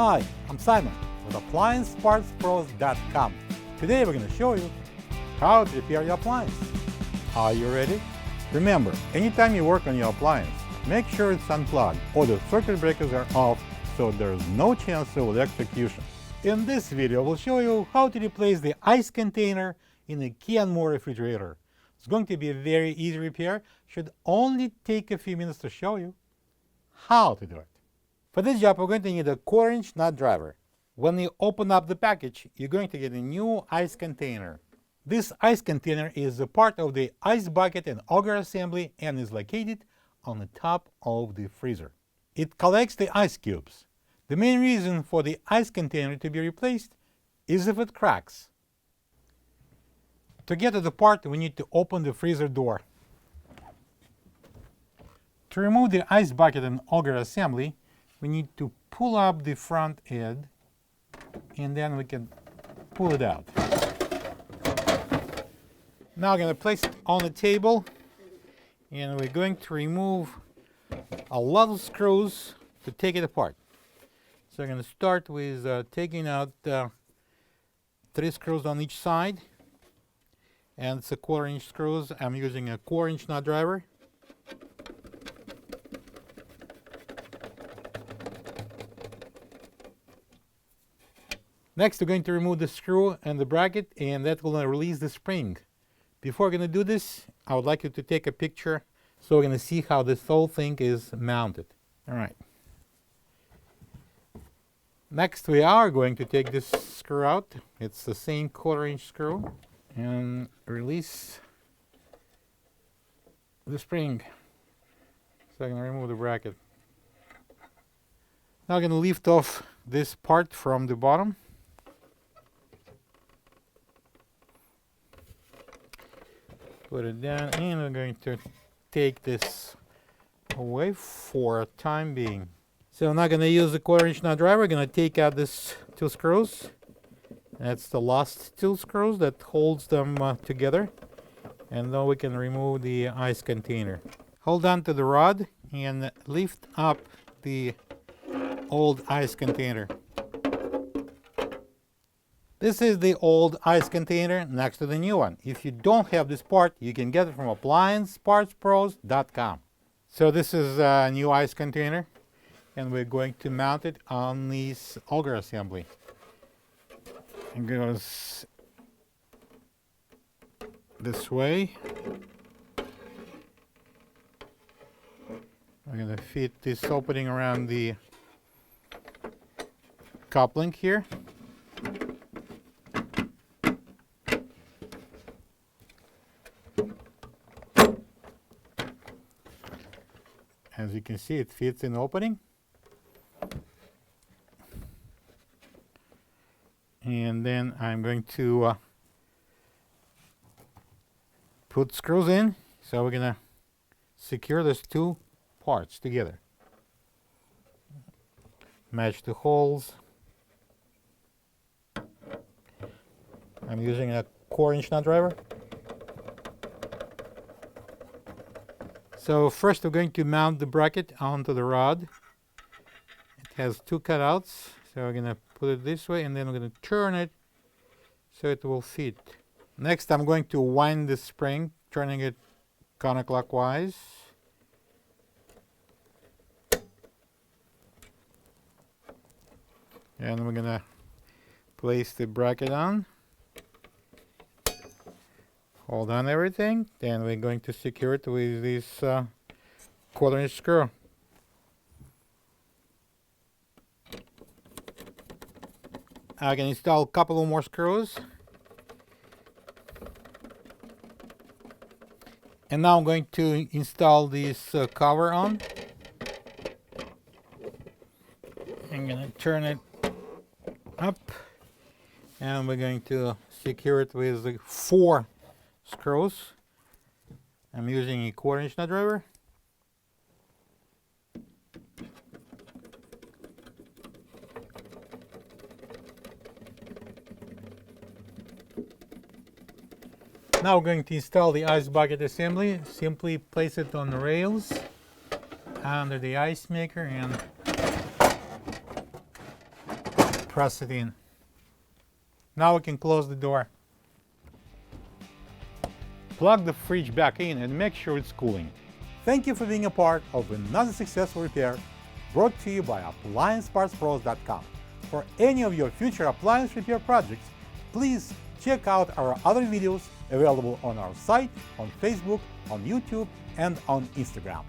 Hi, I'm Simon with AppliancePartsPros.com. Today we're going to show you how to repair your appliance. Are you ready? Remember, anytime you work on your appliance, make sure it's unplugged or the circuit breakers are off so there's no chance of electrocution. In this video, we'll show you how to replace the ice container in a Kenmore refrigerator. It's going to be a very easy repair. Should only take a few minutes to show you how to do it. For this job, we're going to need a 1/4-inch nut driver. When you open up the package, you're going to get a new ice container. This ice container is a part of the ice bucket and auger assembly and is located on the top of the freezer. It collects the ice cubes. The main reason for the ice container to be replaced is if it cracks. To get to the part, we need to open the freezer door. To remove the ice bucket and auger assembly, we need to pull up the front edge and then we can pull it out. Now I'm going to place it on the table and we're going to remove a lot of screws to take it apart. So I'm going to start with taking out 3 screws on each side, and it's a 1/4-inch screws. I'm using a 1/4-inch nut driver. Next, we're going to remove the screw and the bracket, and that will release the spring. Before we're going to do this, I would like you to take a picture so we're going to see how this whole thing is mounted. All right. Next, we are going to take this screw out. It's the same 1/4-inch screw, and release the spring. So I'm going to remove the bracket. Now I'm going to lift off this part from the bottom. Put it down, and we're going to take this away for a time being. So I'm not going to use the 1/4-inch nut driver. We're going to take out this 2 screws. That's the last 2 screws that holds them together. And now we can remove the ice container. Hold on to the rod and lift up the old ice container. This is the old ice container next to the new one. If you don't have this part, you can get it from AppliancePartsPros.com. So this is a new ice container, and we're going to mount it on this auger assembly. It goes this way. I'm going to fit this opening around the coupling here. As you can see, it fits in the opening. And then I'm going to put screws in. So we're going to secure these 2 parts together. Match the holes. I'm using a 1/4-inch nut driver. So first we're going to mount the bracket onto the rod. It has 2 cutouts, so we're going to put it this way and then we're going to turn it so it will fit. Next I'm going to wind the spring, turning it counterclockwise. And we're going to place the bracket on. Hold on everything, then we're going to secure it with this 1/4-inch screw. I can install a couple of more screws. And now I'm going to install this cover on. I'm going to turn it up, and we're going to secure it with the 4 screws. I'm using a 1/4-inch nut driver. Now we're going to install the ice bucket assembly. Simply place it on the rails under the ice maker and press it in. Now we can close the door. Plug the fridge back in and make sure it's cooling. Thank you for being a part of another successful repair brought to you by AppliancePartsPros.com. For any of your future appliance repair projects, please check out our other videos available on our site, on Facebook, on YouTube, and on Instagram.